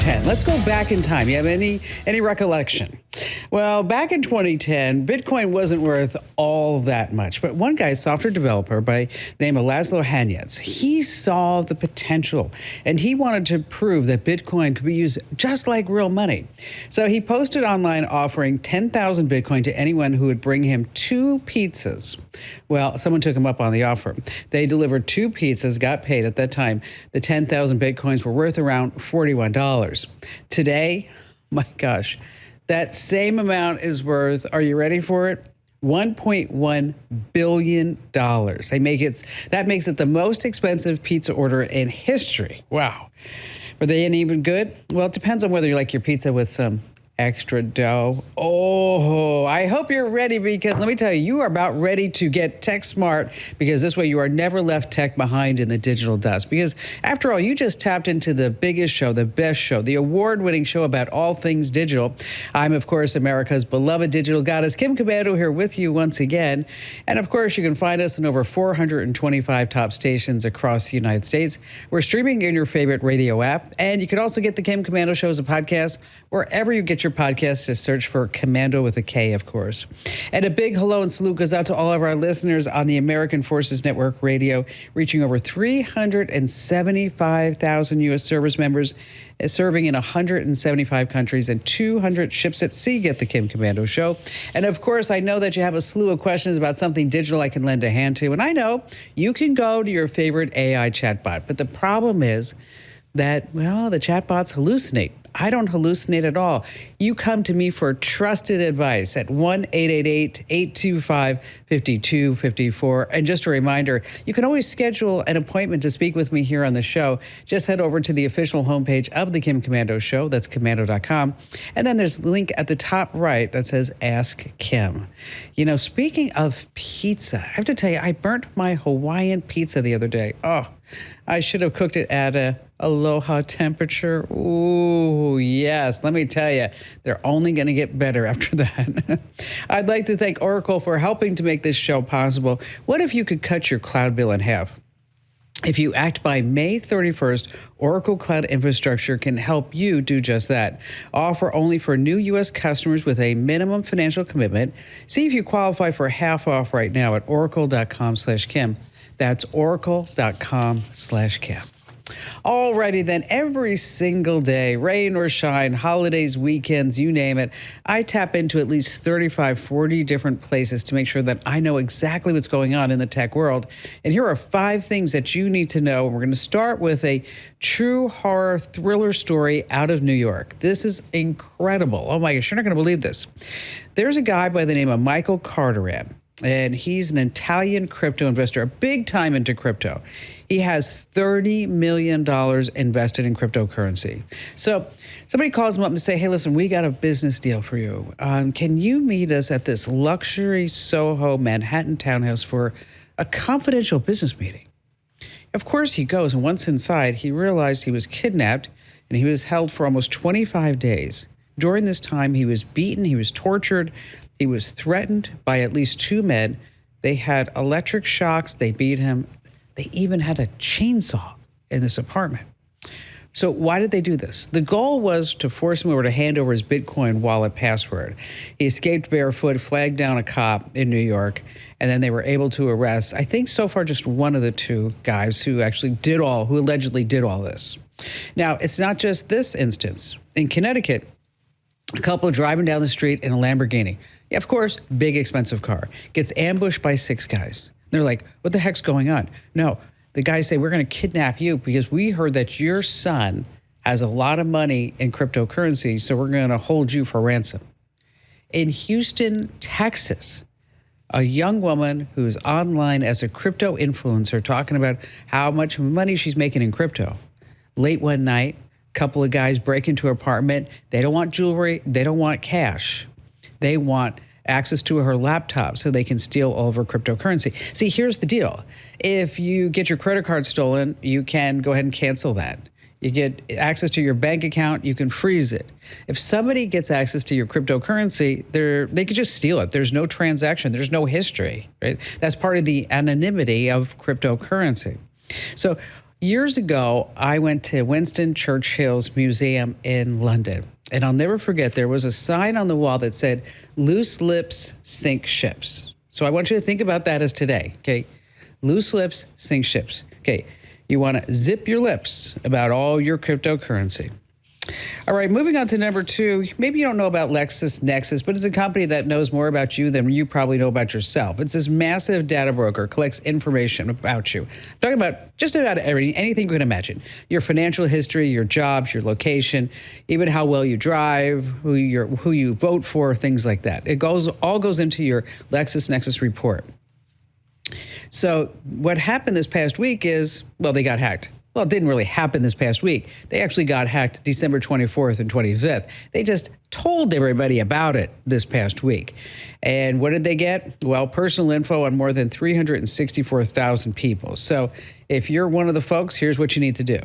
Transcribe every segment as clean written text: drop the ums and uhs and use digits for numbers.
2010. Let's go back in time. You have any recollection? Well, back in 2010, Bitcoin wasn't worth all that much. But one guy, a software developer by the name of Laszlo, he saw the potential. And he wanted to prove that Bitcoin could be used just like real money. So he posted online offering 10,000 Bitcoin to anyone who would bring him 2 pizzas. Well, someone took him up on the offer. They delivered 2 pizzas, got paid at that time. The 10,000 Bitcoins were worth around $41. Today, my gosh, that same amount is worth, are you ready for it? $1.1 billion. That makes it the most expensive pizza order in history. Wow. Were they any even good? Well, it depends on whether you like your pizza with some extra dough. Oh, I hope you're ready, because let me tell you, you are about ready to get tech smart, because this way you are never left tech behind in the digital dust. Because after all, you just tapped into the biggest show, the best show, the award-winning show about all things digital. I'm, of course, America's beloved digital goddess, Kim Komando, here with you once again. And of course, you can find us in over 425 top stations across the United States. We're streaming in your favorite radio app. And you can also get the Kim Komando show as a podcast wherever you get your podcast. Just search for Komando with a K, of course. And a big hello and salute goes out to all of our listeners on the American Forces Network Radio, reaching over 375,000 U.S. service members, serving in 175 countries and 200 ships at sea. Get the Kim Komando show. And of course, I know that you have a slew of questions about something digital I can lend a hand to. And I know you can go to your favorite AI chatbot. But the problem is that, well, the chatbots hallucinate. I don't hallucinate at all. You come to me for trusted advice at 1-888-825-5254. And just a reminder, you can always schedule an appointment to speak with me here on the show. Just head over to the official homepage of the Kim Komando show. That's komando.com. And then there's a link at the top right that says Ask Kim. You know, speaking of pizza, I have to tell you, I burnt my Hawaiian pizza the other day. Oh, I should have cooked it at a aloha temperature. Ooh, yes. Let me tell you, they're only going to get better after that. I'd like to thank Oracle for helping to make this show possible. What if you could cut your cloud bill in half? If you act by May 31st, Oracle Cloud Infrastructure can help you do just that. Offer only for new U.S. customers with a minimum financial commitment. See if you qualify for half off right now at oracle.com/Kim. That's oracle.com/Kim. Alrighty then, every single day, rain or shine, holidays, weekends, you name it, I tap into at least 35, 40 different places to make sure that I know exactly what's going on in the tech world. And here are 5 things that you need to know. We're going to start with a true horror thriller story out of New York. This is incredible. Oh my gosh, you're not going to believe this. There's a guy by the name of Michael Carteran. And he's an Italian crypto investor, big time into crypto. He has $30 million invested in cryptocurrency. So somebody calls him up and say, hey, listen, we got a business deal for you. Can you meet us at this luxury Soho Manhattan townhouse for a confidential business meeting? Of course he goes, and once inside, he realized he was kidnapped and he was held for almost 25 days. During this time, he was beaten, he was tortured, he was threatened by at least 2 men. They had electric shocks. They beat him. They even had a chainsaw in this apartment. So why did they do this? The goal was to force him over to hand over his Bitcoin wallet password. He escaped barefoot, flagged down a cop in New York, and then they were able to arrest, I think so far, just one of the 2 guys who allegedly did all this. Now, it's not just this instance. In Connecticut, a couple driving down the street in a Lamborghini. Yeah, of course, big expensive car. Gets ambushed by 6 guys. They're like, what the heck's going on? No, the guys say, we're going to kidnap you because we heard that your son has a lot of money in cryptocurrency, so we're going to hold you for ransom. In Houston, Texas, a young woman who's online as a crypto influencer talking about how much money she's making in crypto. Late one night, a couple of guys break into her apartment. They don't want jewelry. They don't want cash. They want access to her laptop so they can steal all of her cryptocurrency. See, here's the deal. If you get your credit card stolen, you can go ahead and cancel that. You get access to your bank account, you can freeze it. If somebody gets access to your cryptocurrency, they could just steal it. There's no transaction, there's no history, right? That's part of the anonymity of cryptocurrency. So Years ago, I went to Winston Churchill's museum in London. And I'll never forget, there was a sign on the wall that said, "Loose lips sink ships." So I want you to think about that as today, okay? Loose lips sink ships. Okay, you want to zip your lips about all your cryptocurrency. All right, moving on to number 2. Maybe you don't know about LexisNexis, but it's a company that knows more about you than you probably know about yourself. It's this massive data broker, collects information about you. I'm talking about just about anything you can imagine. Your financial history, your jobs, your location, even how well you drive, who you vote for, things like that. It all goes into your LexisNexis report. So what happened this past week is, well, they got hacked. Well, it didn't really happen this past week. They actually got hacked December 24th and 25th. They just told everybody about it this past week. And what did they get? Well, personal info on more than 364,000 people. So if you're one of the folks, here's what you need to do.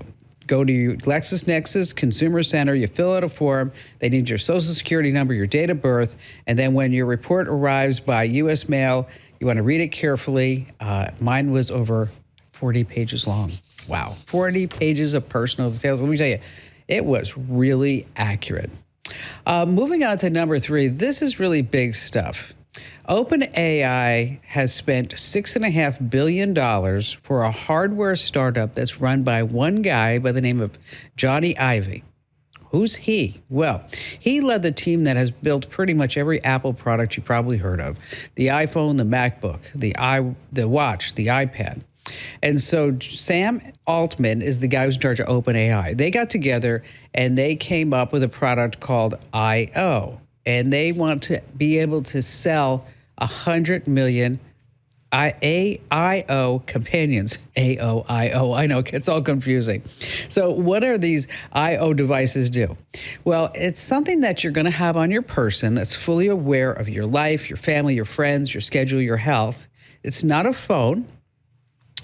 Go to your LexisNexis Consumer Center, you fill out a form, they need your social security number, your date of birth, and then when your report arrives by U.S. mail, you want to read it carefully. Mine was over 40 pages long. Wow, 40 pages of personal details. Let me tell you, it was really accurate. Moving on to number 3, this is really big stuff. OpenAI has spent $6.5 billion for a hardware startup that's run by one guy by the name of Johnny Ive. Who's he? Well, he led the team that has built pretty much every Apple product you probably heard of. The iPhone, the MacBook, the watch, the iPad. And so Sam Altman is the guy who's in charge of OpenAI. They got together and they came up with a product called I-O. And they want to be able to sell 100 million I-O companions. A-O-I-O. I know, it's all confusing. So what are these I-O devices do? Well, it's something that you're going to have on your person that's fully aware of your life, your family, your friends, your schedule, your health. It's not a phone,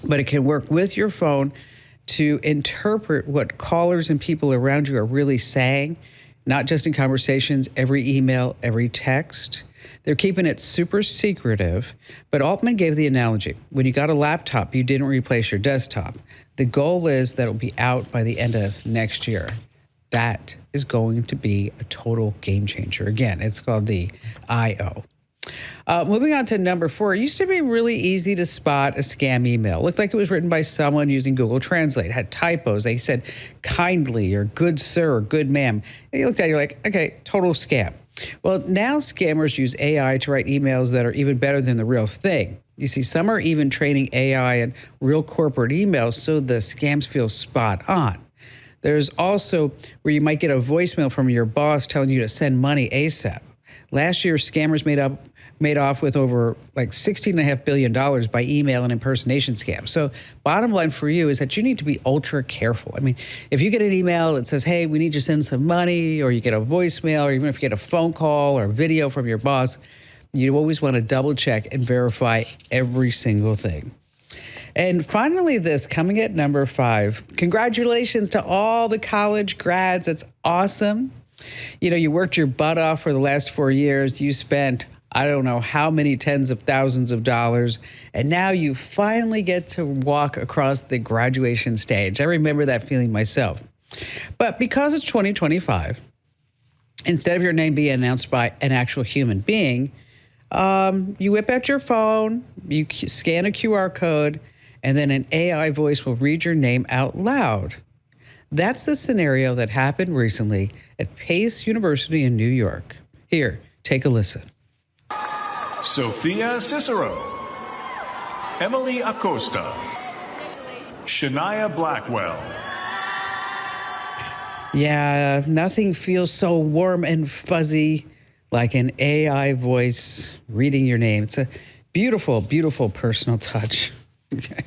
but it can work with your phone to interpret what callers and people around you are really saying, not just in conversations, every email, every text. They're keeping it super secretive, but Altman gave the analogy. When you got a laptop, you didn't replace your desktop. The goal is that it'll be out by the end of next year. That is going to be a total game changer. Again, it's called the I-O. Moving on to number 4, it used to be really easy to spot a scam email. It looked like it was written by someone using Google Translate. It had typos. They said kindly or good sir or good ma'am. And you looked at it, you're like, okay, total scam. Well, now scammers use AI to write emails that are even better than the real thing. You see, some are even training AI and real corporate emails so the scams feel spot on. There's also where you might get a voicemail from your boss telling you to send money ASAP. Last year, scammers made off with over like $16.5 billion by email and impersonation scams. So bottom line for you is that you need to be ultra careful. I mean, if you get an email that says, hey, we need you to send some money, or you get a voicemail, or even if you get a phone call or a video from your boss, you always want to double check and verify every single thing. And finally, this coming at number 5, congratulations to all the college grads. That's awesome. You know, you worked your butt off for the last 4 years. You spent, I don't know how many tens of thousands of dollars, and now you finally get to walk across the graduation stage. I remember that feeling myself. But because it's 2025, instead of your name being announced by an actual human being, you whip out your phone, you scan a QR code, and then an AI voice will read your name out loud. That's the scenario that happened recently at Pace University in New York. Here, take a listen. Sophia Cicero, Emily Acosta, Shania Blackwell. Yeah, nothing feels so warm and fuzzy like an AI voice reading your name. It's a beautiful, beautiful personal touch. Okay.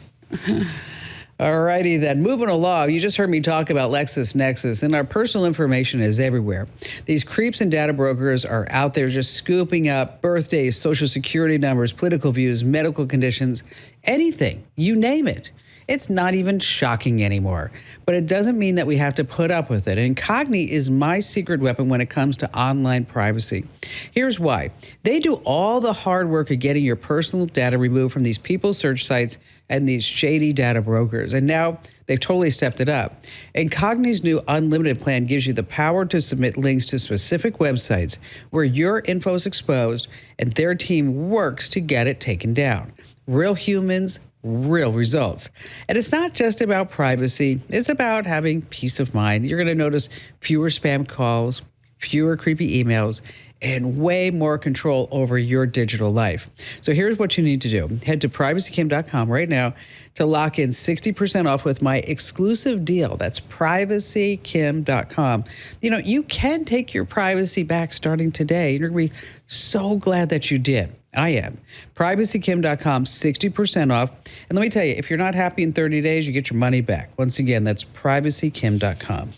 All righty then, moving along. You just heard me talk about LexisNexis, and our personal information is everywhere. These creeps and data brokers are out there just scooping up birthdays, social security numbers, political views, medical conditions, anything, you name it. It's not even shocking anymore. But it doesn't mean that we have to put up with it. And Cogni is my secret weapon when it comes to online privacy. Here's why. They do all the hard work of getting your personal data removed from these people search sites and these shady data brokers. And now they've totally stepped it up. And Cogni's new unlimited plan gives you the power to submit links to specific websites where your info is exposed, and their team works to get it taken down. Real humans, real results. And it's not just about privacy, it's about having peace of mind. You're going to notice fewer spam calls, fewer creepy emails, and way more control over your digital life. So here's what you need to do. Head to privacykim.com right now to lock in 60% off with my exclusive deal. That's privacykim.com. You know, you can take your privacy back starting today. You're going to be so glad that you did. I am. privacykim.com, 60% off. And let me tell you, if you're not happy in 30 days, you get your money back. Once again, that's privacykim.com.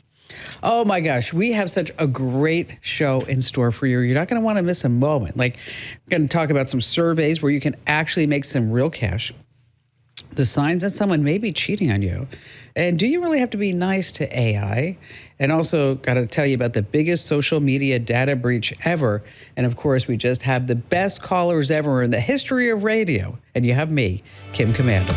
Oh my gosh, we have such a great show in store for you. You're not going to want to miss a moment. Like, we're going to talk about some surveys where you can actually make some real cash, the signs that someone may be cheating on you, and do you really have to be nice to AI? And also got to tell you about the biggest social media data breach ever. And of course, we just have the best callers ever in the history of radio. And you have me, Kim Komando.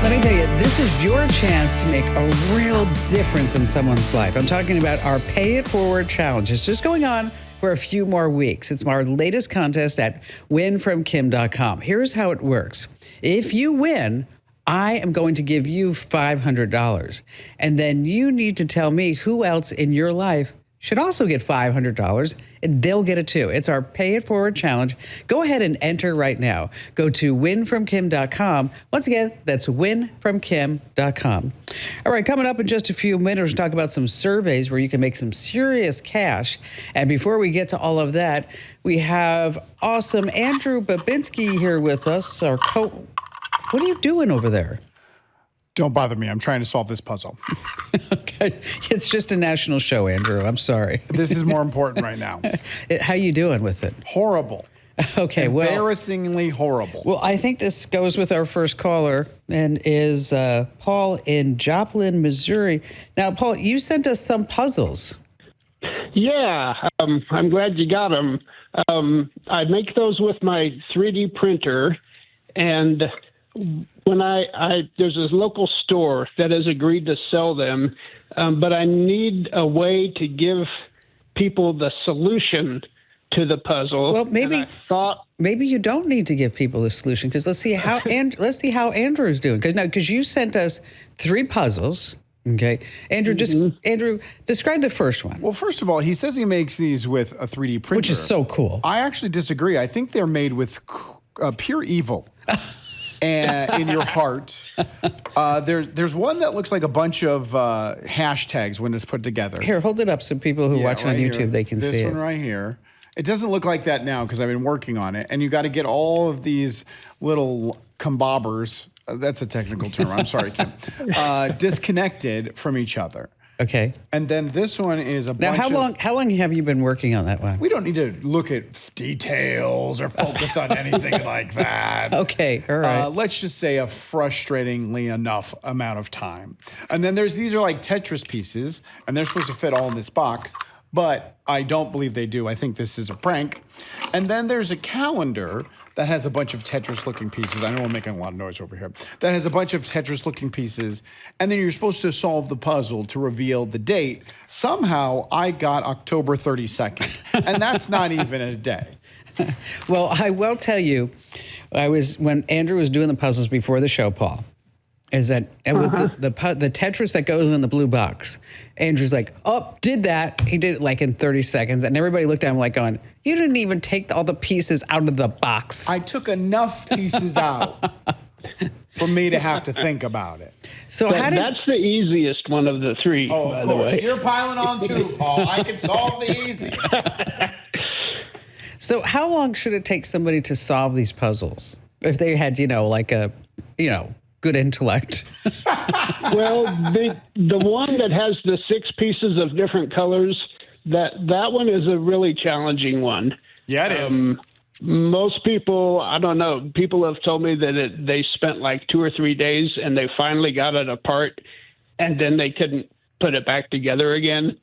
Let me tell you, this is your chance to make a real difference in someone's life. I'm talking about our Pay It Forward challenge. It's just going on for a few more weeks. It's our latest contest at winfromkim.com. Here's how it works. If you win, I am going to give you $500. And then you need to tell me who else in your life should also get $500, and they'll get it too. It's our Pay It Forward challenge. Go ahead and enter right now. Go to winfromkim.com. Once again, that's winfromkim.com. All right, coming up in just a few minutes, we'll talk about some surveys where you can make some serious cash. And before we get to all of that, we have awesome Andrew Babinski here with us. What are you doing over there? Don't bother me. I'm trying to solve this puzzle. Okay. It's just a national show, Andrew. I'm sorry. This is more important right now. How you doing with it? Horrible. Okay, well. Embarrassingly horrible. Well, I think this goes with our first caller, and is Paul in Joplin, Missouri. Now, Paul, you sent us some puzzles. Yeah, I'm glad you got them. I make those with my 3D printer, and when there's this local store that has agreed to sell them, but I need a way to give people the solution to the puzzle. Well, maybe you don't need to give people the solution, because let's see how Andrew's doing. Because you sent us 3 puzzles. Okay, Andrew, Andrew, describe the first one. Well, first of all, he says he makes these with a 3D printer, which is so cool. I actually disagree. I think they're made with pure evil. And in your heart, there's one that looks like a bunch of hashtags when it's put together. Here, hold it up so people who watch on YouTube, they can see it. This one right here. It doesn't look like that now because I've been working on it. And you got to get all of these little combobbers, that's a technical term, I'm sorry, Kim, disconnected from each other. Okay. And then this one is a bunch Now, how long have you been working on that one? We don't need to look at details or focus on anything like that. Okay, all right. Let's just say a frustratingly enough amount of time. And then these are like Tetris pieces, and they're supposed to fit all in this box, but I don't believe they do. I think this is a prank. And then there's a calendar that has a bunch of Tetris-looking pieces. I know I'm making a lot of noise over here. That has a bunch of Tetris-looking pieces, and then you're supposed to solve the puzzle to reveal the date. Somehow, I got October 32nd, and that's not even a day. Well, I will tell you, when Andrew was doing the puzzles before the show, Paul, is that with the Tetris that goes in the blue box, Andrew's like, oh, did that. He did it like in 30 seconds. And everybody looked at him like going, you didn't even take all the pieces out of the box. I took enough pieces out for me to have to think about it. So that's the easiest one of the 3, by the of course. way. You're piling on too, Paul. I can solve the easiest. So how long should it take somebody to solve these puzzles? If they had, like a good intellect. Well, the one that has the 6 pieces of different colors, that one is a really challenging one. Yeah, it is. Most people, I don't know, people have told me that they spent like 2 or 3 days and they finally got it apart and then they couldn't put it back together again.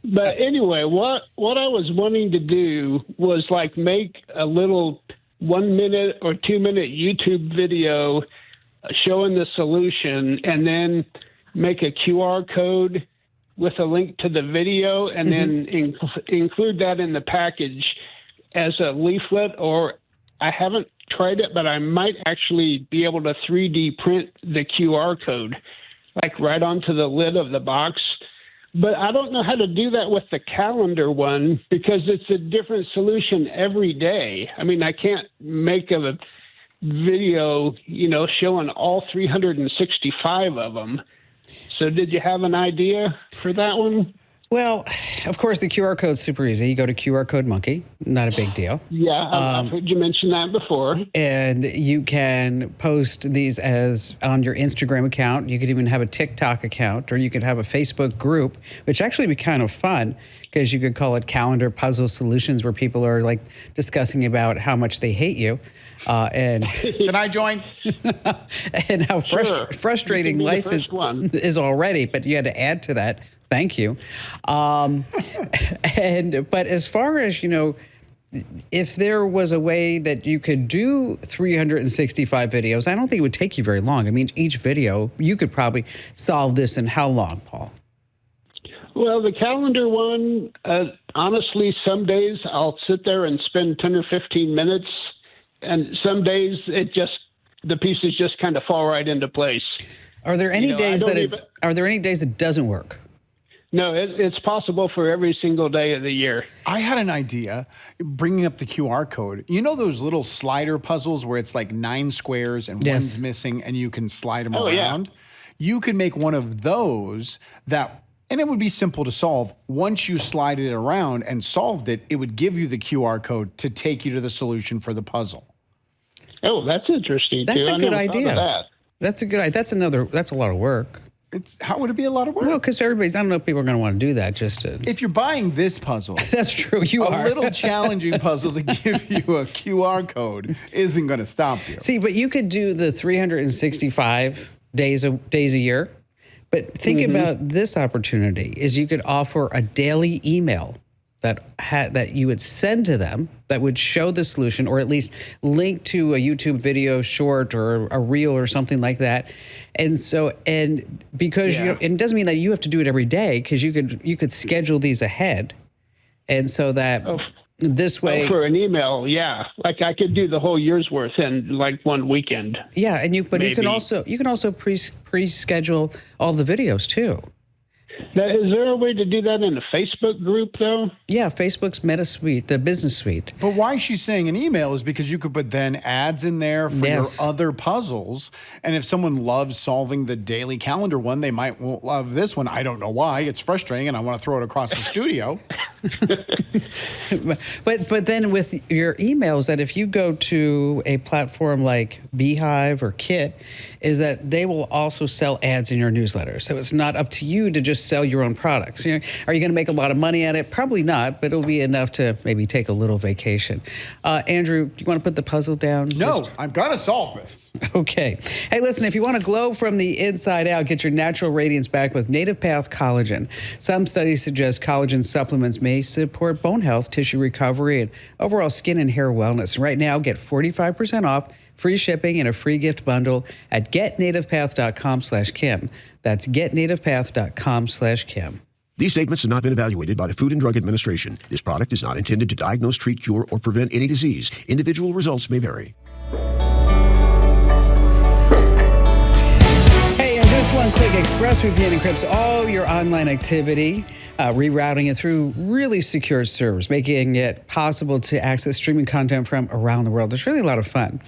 But anyway, what I was wanting to do was like make a little 1 minute or 2 minute YouTube video showing the solution and then make a QR code with a link to the video and then include that in the package as a leaflet, or I haven't tried it, but I might actually be able to 3D print the QR code like right onto the lid of the box. But I don't know how to do that with the calendar one because it's a different solution every day. I mean, I can't make a video, showing all 365 of them. So did you have an idea for that one? Well, of course, the QR code's super easy. You go to QR Code Monkey, not a big deal. Yeah, I've heard you mention that before. And you can post these as on your Instagram account. You could even have a TikTok account, or you could have a Facebook group, which actually would be kind of fun because you could call it Calendar Puzzle Solutions, where people are like discussing about how much they hate you. And Can I join? and how frustrating life is already, but you had to add to that. Thank you. But as far as, if there was a way that you could do 365 videos, I don't think it would take you very long. I mean, each video, you could probably solve this in how long, Paul? Well, the calendar one, honestly, some days I'll sit there and spend 10 or 15 minutes, and some days the pieces just kind of fall right into place. Are there any days are there any days that doesn't work? No, it's possible for every single day of the year. I had an idea, bringing up the QR code. You know those little slider puzzles where it's like 9 squares and one's missing and you can slide them around? Yeah. You could make one of those and it would be simple to solve. Once you slide it around and solved it, it would give you the QR code to take you to the solution for the puzzle. Oh, that's interesting. That's a good idea. That. That's a good idea. That's a lot of work. How would it be a lot of work? Well, because I don't know if people are going to want to do that just to... If you're buying this puzzle... That's true, a little challenging puzzle to give you a QR code isn't going to stop you. See, but you could do the 365 days a year. But think about this opportunity, is you could offer a daily email that you would send to them that would show the solution, or at least link to a YouTube video short or a reel or something like that. And because and it doesn't mean that you have to do it every day, because you could schedule these ahead, and so that this way for an email, like I could do the whole year's worth in like one weekend. Yeah, and you can also pre-schedule all the videos too. Now, is there a way to do that in a Facebook group, though? Yeah, Facebook's Meta Suite, the business suite. But why she's saying an email is because you could put then ads in there for your other puzzles. And if someone loves solving the daily calendar one, they might love this one. I don't know why. It's frustrating, and I want to throw it across the studio. But then with your emails, that if you go to a platform like Beehive or Kit, is that they will also sell ads in your newsletter. So it's not up to you to just sell your own products. Are you going to make a lot of money at it? Probably not, but it'll be enough to maybe take a little vacation. Andrew, do you want to put the puzzle down? No, I'm going to solve this. Okay. Hey, listen, if you want to glow from the inside out, get your natural radiance back with Native Path Collagen. Some studies suggest collagen supplements may support bone health, tissue recovery, and overall skin and hair wellness. Right now, get 45% off, free shipping, and a free gift bundle at getnativepath.com/Kim. That's getnativepath.com/Kim. These statements have not been evaluated by the Food and Drug Administration. This product is not intended to diagnose, treat, cure, or prevent any disease. Individual results may vary. Hey, and just one click, ExpressVPN encrypts all your online activity, rerouting it through really secure servers, making it possible to access streaming content from around the world. It's really a lot of fun.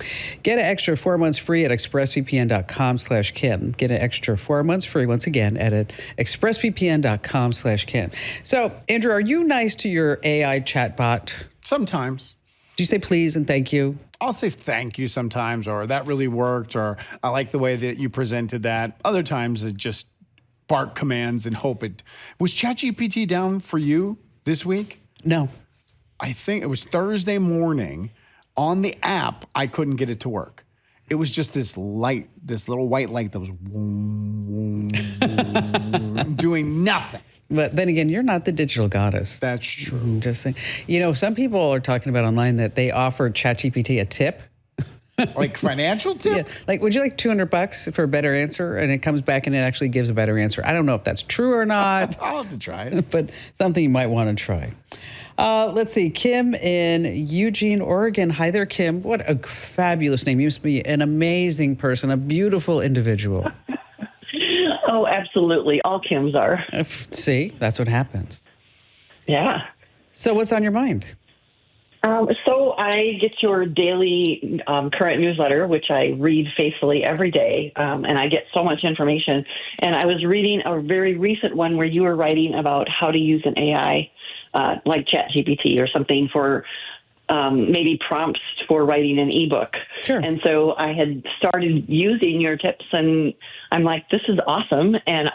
Get an extra 4 months free at expressvpn.com/Kim. Get an extra 4 months free, once again, at expressvpn.com/Kim. So, Andrew, are you nice to your AI chatbot? Sometimes. Do you say please and thank you? I'll say thank you sometimes, or that really worked, or I like the way that you presented that. Other times it just bark commands and hope it. Was ChatGPT down for you this week? No. I think it was Thursday morning on the app. I couldn't get it to work. It was just this light, this little white light that was doing nothing. But then again, you're not the digital goddess. That's true. I'm just saying. You know, some people are talking about online that they offer ChatGPT a tip. Like financial tip? Yeah, like, would you like $200 for a better answer? And it comes back and it actually gives a better answer. I don't know if that's true or not. I'll have to try it. But something you might want to try. Let's see. Kim in Eugene, Oregon. Hi there, Kim. What a fabulous name. You must be an amazing person, a beautiful individual. Oh, absolutely. All Kims are. See, that's what happens. Yeah. So what's on your mind? So I get your daily current newsletter, which I read faithfully every day, and I get so much information. And I was reading a very recent one where you were writing about how to use an AI like ChatGPT or something for maybe prompts for writing an ebook. Sure. And so I had started using your tips, and I'm like, this is awesome. And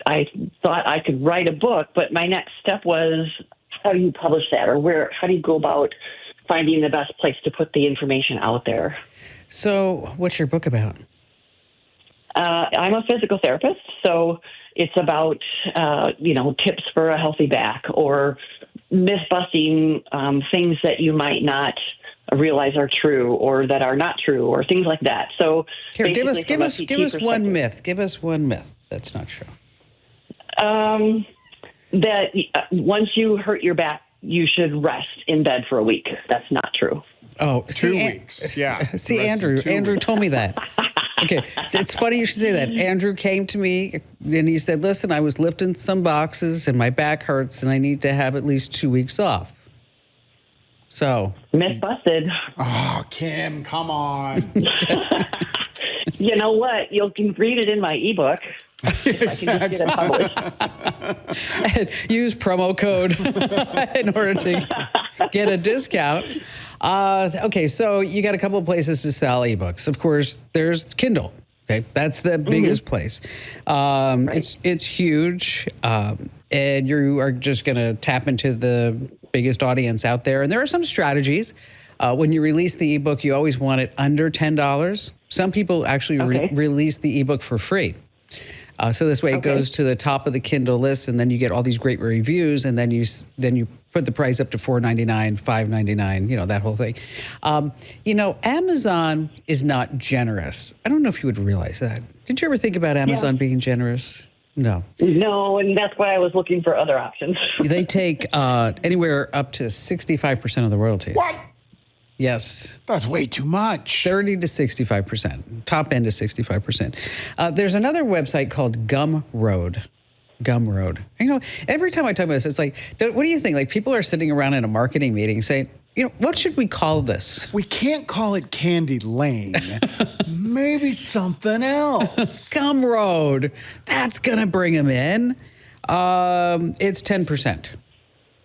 I thought I could write a book, but my next step was, how do you publish that, or how do you go about finding the best place to put the information out there? So what's your book about? I'm a physical therapist, so it's about, tips for a healthy back, or myth-busting things that you might not realize are true or that are not true, or things like that. So Here, give us basically from a PT one perspective, myth. Give us one myth that's not true. that once you hurt your back, you should rest in bed for a week. That's not true. Oh, 2 weeks. Yeah. See, Rest in Andrew. 2 Andrew weeks. told me that. Okay, it's funny you should say that. Andrew came to me and he said, "Listen, I was lifting some boxes and my back hurts, and I need to have at least 2 weeks off." So Myth busted. Oh, Kim, come on. You know what? You can read it in my ebook. If I can just get it published. and use promo code in order to get a discount. Okay, so you got a couple of places to sell ebooks. Of course, there's Kindle. Okay, that's the biggest place. It's huge, and you are just going to tap into the biggest audience out there. And there are some strategies. When you release the ebook, you always want it under $10. Some people actually release the ebook for free. So this way it goes to the top of the Kindle list, and then you get all these great reviews, and then you put the price up to $4.99, $5.99, that whole thing. Amazon is not generous. I don't know if you would realize that. Did you ever think about Amazon being generous? No. No, and that's why I was looking for other options. They take anywhere up to 65% of the royalties. What? Yes. That's way too much. 30 to 65%. Top end is 65%. There's another website called Gumroad. Gumroad. Every time I talk about this, it's like, what do you think? Like, people are sitting around in a marketing meeting saying, what should we call this? We can't call it Candy Lane. Maybe something else. Gumroad. That's going to bring them in. It's 10%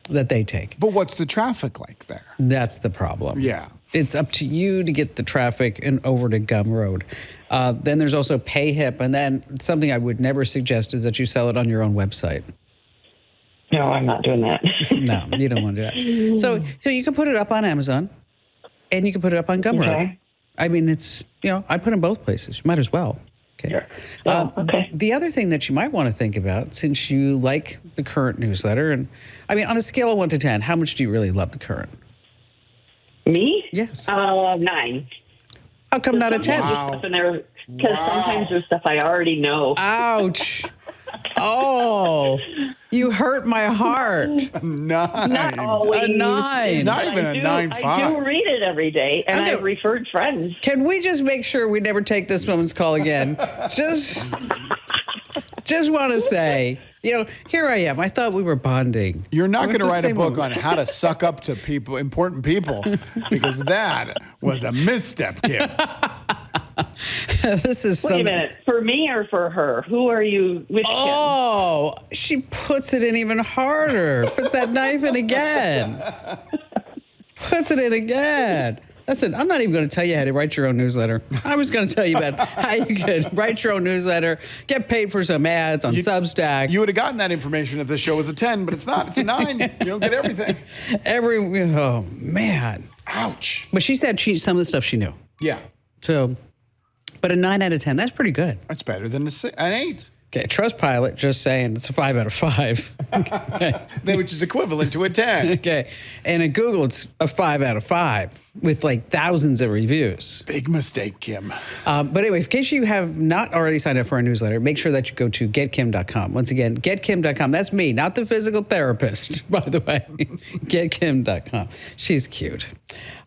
that they take. But what's the traffic like there? That's the problem. Yeah. It's up to you to get the traffic and over to Gumroad. Then there's also PayHip, and then something I would never suggest is that you sell it on your own website. No, I'm not doing that. No, you don't want to do that. So you can put it up on Amazon, and you can put it up on Gumroad. Okay. I mean, it's, I put it in both places. You might as well. Okay. Sure. Oh, okay. The other thing that you might want to think about, since you like the current newsletter, and I mean, on a scale of 1 to 10, how much do you really love the current? Me? Yes. 9. How come not a 10? Wow. Because sometimes there's stuff I already know. Ouch. Oh, you hurt my heart. 9. Not always. A 9. Not even a 9.5. I do read it every day, and Okay. I've referred friends. Can we just make sure we never take this woman's call again? Just want to say, here I am. I thought we were bonding. You're not We're going to the write a same book woman. on how to suck up to people, important people, because that was a misstep, Kim. This is Wait a minute. For me or for her? Who are you? Which Oh, she puts it in even harder. Puts that knife in again. Puts it in again. Listen, I'm not even going to tell you how to write your own newsletter. I was going to tell you about how you could write your own newsletter, get paid for some ads on Substack. You would have gotten that information if the show was a 10, but it's not. It's a 9. You don't get everything. Oh, man. Ouch. But she said some of the stuff she knew. Yeah. So, but a 9 out of 10, that's pretty good. That's better than an 8. Okay, Trustpilot just saying it's a 5 out of 5. Okay. Which is equivalent to a 10. Okay, and at Google, it's a 5 out of 5 with like thousands of reviews. Big mistake, Kim. But anyway, in case you have not already signed up for our newsletter, make sure that you go to getkim.com. Once again, getkim.com. That's me, not the physical therapist, by the way. Getkim.com. She's cute.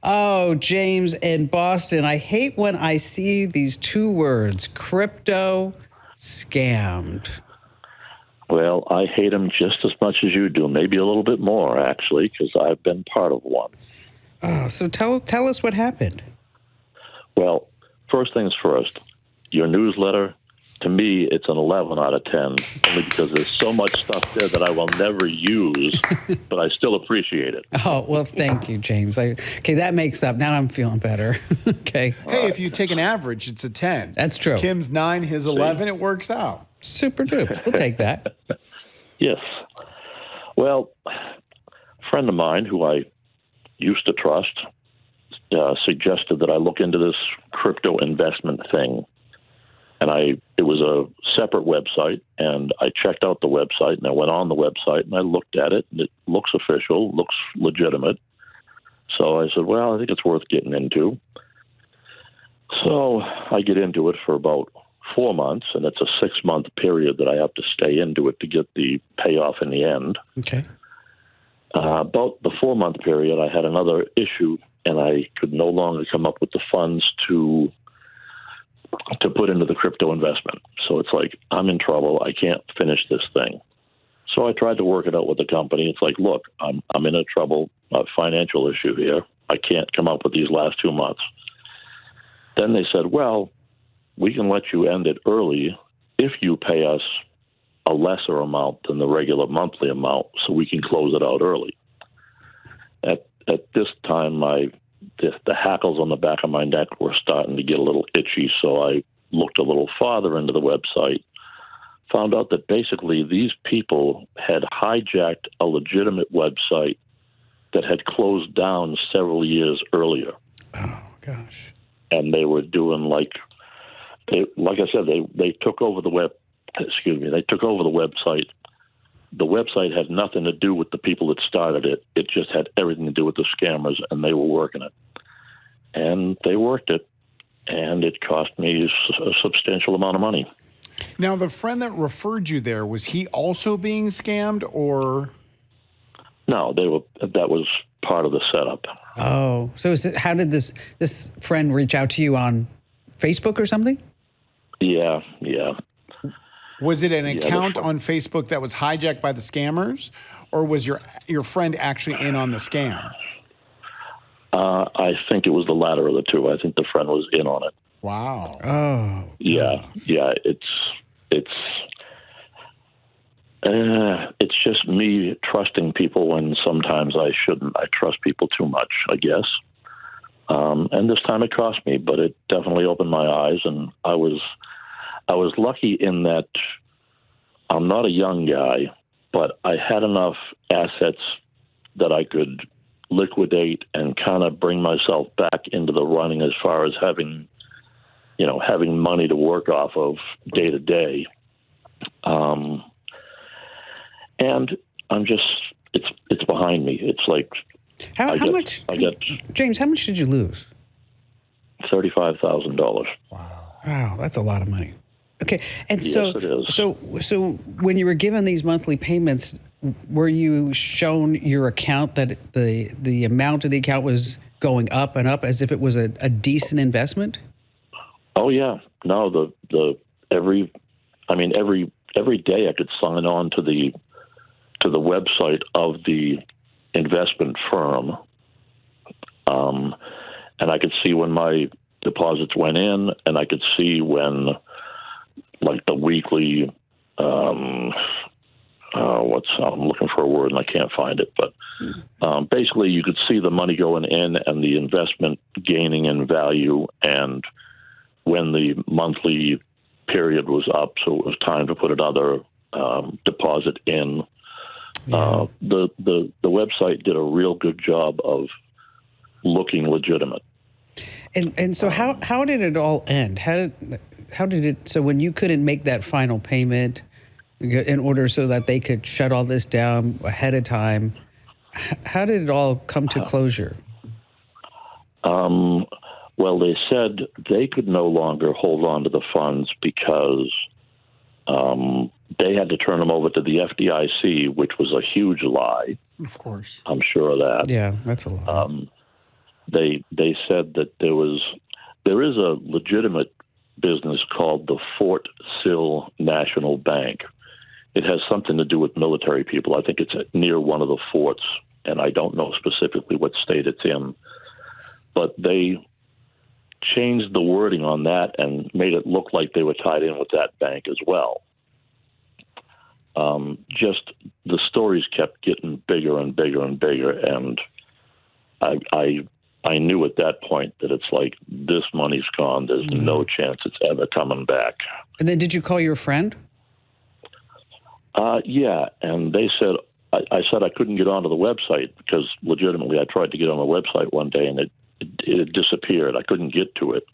Oh, James in Boston. I hate when I see these 2 words, crypto scammed. Well, I hate them just as much as you do, maybe a little bit more, actually, because I've been part of one. Oh, so tell us what happened. Well, first things first, your newsletter, to me, it's an 11 out of 10, only because there's so much stuff there that I will never use, but I still appreciate it. Oh, well, thank you, James. Okay, that makes up. Now I'm feeling better. Okay. Hey, if you take an average, it's a 10. That's true. Kim's 9, his 11, it works out. Super duper. We'll take that. Yes. Well, a friend of mine who I used to trust suggested that I look into this crypto investment thing. And it was a separate website, and I checked out the website, and I went on the website, and I looked at it, and it looks official, looks legitimate. So I said, well, I think it's worth getting into. So I get into it for about 4 months, and it's a 6-month period that I have to stay into it to get the payoff in the end. Okay. About the 4-month period, I had another issue, and I could no longer come up with the funds to put into the crypto investment. So it's like, I'm in trouble. I can't finish this thing. So I tried to work it out with the company. It's like, look, I'm in a financial issue here. I can't come up with these last 2 months. Then they said, well, we can let you end it early if you pay us a lesser amount than the regular monthly amount, so we can close it out early. At this time, the hackles on the back of my neck were starting to get a little itchy, so I looked a little farther into the website, found out that basically these people had hijacked a legitimate website that had closed down several years earlier. Oh, gosh. And they were doing like I said, they took over the they took over the website. The website had nothing to do with the people that started it. It just had everything to do with the scammers, and they were working it. And they worked it, and it cost me a substantial amount of money. Now, the friend that referred you there, was he also being scammed, or? No, that was part of the setup. Oh, so how did this friend reach out to you on Facebook or something? Yeah. Was it an account on Facebook that was hijacked by the scammers, or was your friend actually in on the scam? I think it was the latter of the two. I think the friend was in on it. Wow. Oh. Yeah. It's just me trusting people when sometimes I shouldn't. I trust people too much, I guess. And this time it cost me, but it definitely opened my eyes, and I was lucky in that I'm not a young guy, but I had enough assets that I could liquidate and kind of bring myself back into the running as far as having money to work off of day to day. And I'm just, it's behind me. It's like, how much, James, how much did you lose? $35,000. Wow, that's a lot of money. Okay, and Yes, so it is. so when you were given these monthly payments, were you shown your account that the amount of the account was going up and up as if it was a decent investment? Oh yeah, no. Every day I could sign on to the website of the investment firm, and I could see when my deposits went in, and I could see when, like, the weekly I'm looking for a word and I can't find it, but basically you could see the money going in and the investment gaining in value, and when the monthly period was up, so it was time to put another deposit in. Yeah. The website did a real good job of looking legitimate. And so how did it all end? How did it? So when you couldn't make that final payment in order so that they could shut all this down ahead of time, how did it all come to closure? Well, they said they could no longer hold on to the funds because they had to turn them over to the FDIC, which was a huge lie. Of course. I'm sure of that. Yeah, that's a lie. They said that there is a legitimate business called the Fort Sill National Bank. It has something to do with military people. I think it's near one of the forts, and I don't know specifically what state it's in. But they changed the wording on that and made it look like they were tied in with that bank as well. Just the stories kept getting bigger and bigger and bigger, and I knew at that point that it's like, this money's gone. There's no chance it's ever coming back. And then did you call your friend? Yeah, and they said, I said I couldn't get onto the website because legitimately I tried to get on the website one day and it disappeared. I couldn't get to it.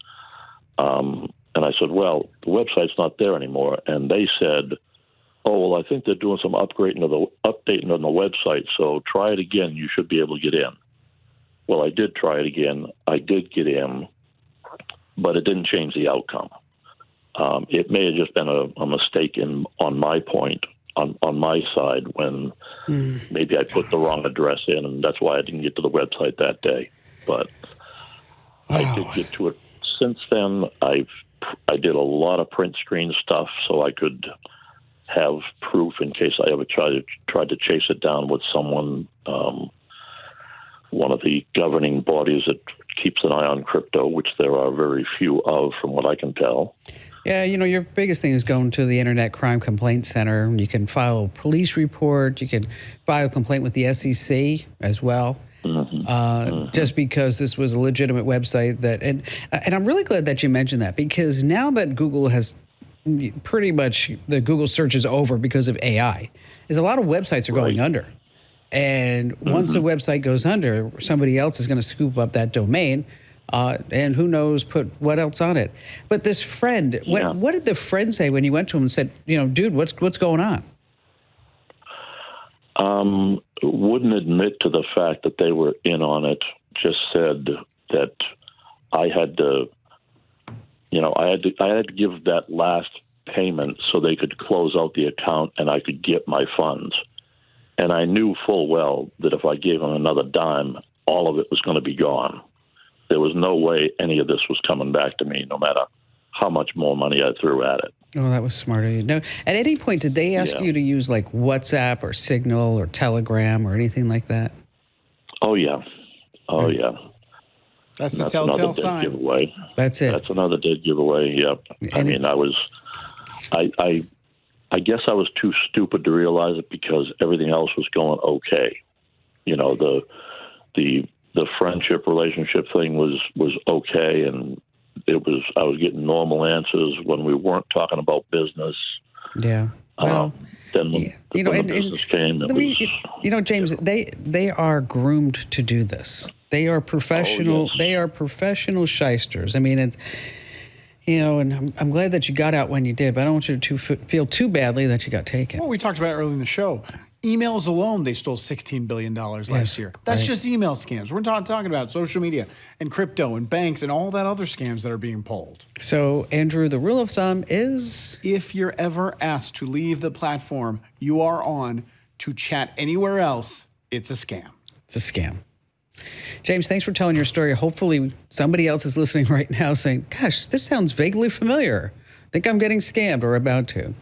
And I said, well, the website's not there anymore. And they said, oh, well, I think they're doing some updating on the website, so try it again. You should be able to get in. Well, I did try it again. I did get in, but it didn't change the outcome. It may have just been a mistake on my point, on my side, when maybe I put the wrong address in, and that's why I didn't get to the website that day. But I did get to it. Since then, I did a lot of print screen stuff so I could have proof in case I ever tried to chase it down with someone, one of the governing bodies that keeps an eye on crypto, which there are very few of from what I can tell. Yeah, your biggest thing is going to the Internet Crime Complaint Center. You can file a police report. You can file a complaint with the SEC as well. Just because this was a legitimate website and I'm really glad that you mentioned that, because now that Google has pretty much, the Google search is over because of AI, is a lot of websites are going under. And once a website goes under, somebody else is going to scoop up that domain, and who knows, put what else on it. But this friend, what did the friend say when you went to him and said, dude, what's going on? Wouldn't admit to the fact that they were in on it. Just said that I had to, I had to give that last payment so they could close out the account and I could get my funds. And I knew full well that if I gave them another dime, all of it was going to be gone. There was no way any of this was coming back to me, no matter how much more money I threw at it. Oh, that was smart of you. No, at any point, did they ask you to use like WhatsApp or Signal or Telegram or anything like that? Oh, yeah. Oh, yeah. That's the telltale sign. Giveaway. That's it. That's another dead giveaway, yep. I guess I was too stupid to realize it because everything else was going okay. The friendship relationship thing was okay, and I was getting normal answers when we weren't talking about business. Yeah. Well, then when the business came, James, they are groomed to do this. They are professional. Oh, yes. They are professional shysters. I mean, it's, and I'm glad that you got out when you did, but I don't want you to feel too badly that you got taken. Well, we talked about it earlier in the show. Emails alone, they stole $16 billion last year. That's just email scams. We're not talking about social media and crypto and banks and all that other scams that are being pulled. So, Andrew, the rule of thumb is, if you're ever asked to leave the platform you are on to chat anywhere else, it's a scam. It's a scam. James, thanks for telling your story. Hopefully somebody else is listening right now saying, gosh, this sounds vaguely familiar. I think I'm getting scammed or about to.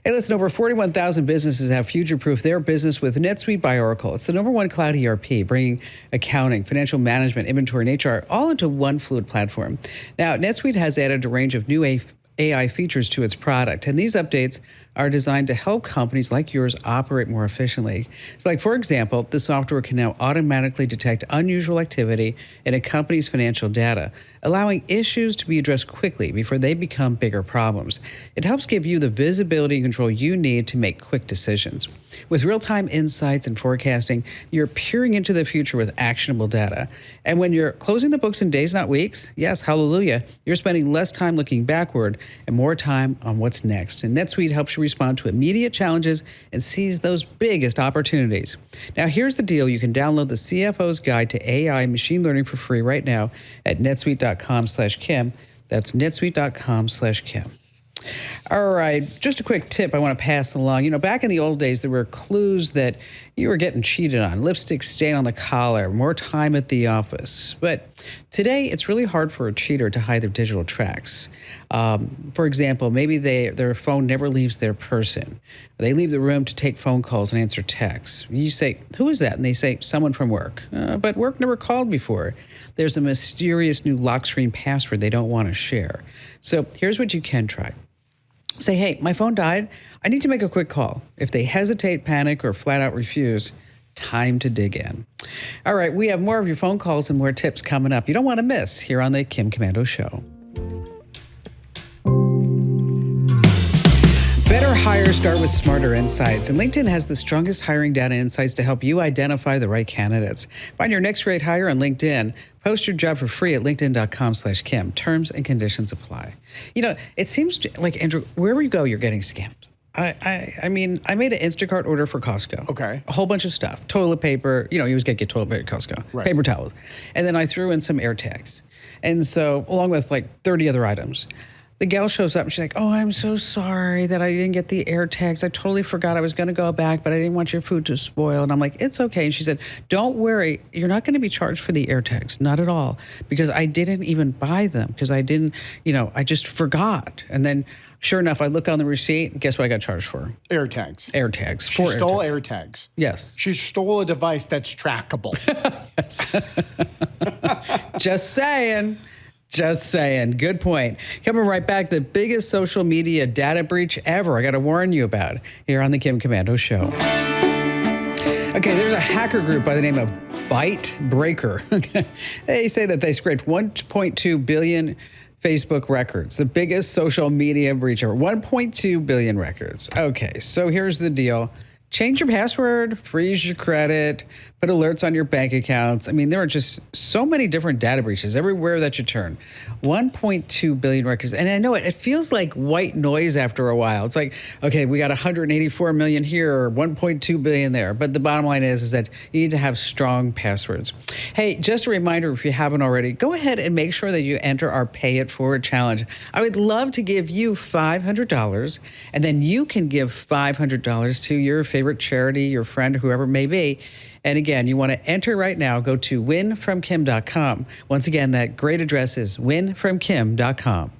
Hey, listen, over 41,000 businesses have future-proofed their business with NetSuite by Oracle. It's the #1 cloud ERP, bringing accounting, financial management, inventory, and HR all into one fluid platform. Now, NetSuite has added a range of new AI features to its product, and these updates are designed to help companies like yours operate more efficiently. So like, for example, the software can now automatically detect unusual activity in a company's financial data, allowing issues to be addressed quickly before they become bigger problems. It helps give you the visibility and control you need to make quick decisions. With real-time insights and forecasting, you're peering into the future with actionable data. And when you're closing the books in days, not weeks, yes, hallelujah, you're spending less time looking backward and more time on what's next. And NetSuite helps you respond to immediate challenges and seize those biggest opportunities. Now, here's the deal. You can download the CFO's Guide to AI and Machine Learning for free right now at netsuite.com/Kim. That's netsuite.com/Kim. All right, just a quick tip I want to pass along. You know, back in the old days, there were clues that you were getting cheated on. Lipstick stain on the collar, more time at the office. But today, it's really hard for a cheater to hide their digital tracks. For example, maybe their phone never leaves their person. They leave the room to take phone calls and answer texts. You say, "Who is that?" And they say, "Someone from work." But work never called before. There's a mysterious new lock screen password they don't want to share. So here's what you can try. Say, "Hey, my phone died. I need to make a quick call." If they hesitate, panic, or flat out refuse, time to dig in. All right, we have more of your phone calls and more tips coming up. You don't want to miss here on the Kim Komando Show. Better hires start with smarter insights, and LinkedIn has the strongest hiring data insights to help you identify the right candidates. Find your next great hire on LinkedIn. Post your job for free at linkedin.com/Kim. Terms and conditions apply. You know, it seems like, Andrew, wherever you go, you're getting scammed. I mean, I made an Instacart order for Costco. Okay. A whole bunch of stuff. Toilet paper. You know, you always get toilet paper at Costco. Right. Paper towels. And then I threw in some air tags. And so, along with like 30 other items. The gal shows up and she's like, "Oh, I'm so sorry that I didn't get the air tags. I totally forgot I was going to go back, but I didn't want your food to spoil." And I'm like, "It's okay." And she said, "Don't worry. You're not going to be charged for the air tags. Not at all. Because I didn't even buy them because I didn't, I just forgot." And then sure enough, I look on the receipt and guess what I got charged for? Air tags. Air tags. She stole air tags. Yes. She stole a device that's trackable. Just saying. Just saying. Good point. Coming right back, the biggest social media data breach ever I got to warn you about here on the Kim Komando Show. Okay, there's a hacker group by the name of Byte Breaker. They say that they scraped 1.2 billion Facebook records, the biggest social media breach ever. 1.2 billion records. Okay, so here's the deal. Change your password, freeze your credit, put alerts on your bank accounts. I mean, there are just so many different data breaches everywhere that you turn. 1.2 billion records. And I know it feels like white noise after a while. It's like, okay, we got 184 million here or 1.2 billion there. But the bottom line is that you need to have strong passwords. Hey, just a reminder, if you haven't already, go ahead and make sure that you enter our Pay It Forward challenge. I would love to give you $500, and then you can give $500 to your favorite charity, your friend, whoever it may be. And again, you want to enter right now, go to winfromkim.com. Once again, that great address is winfromkim.com.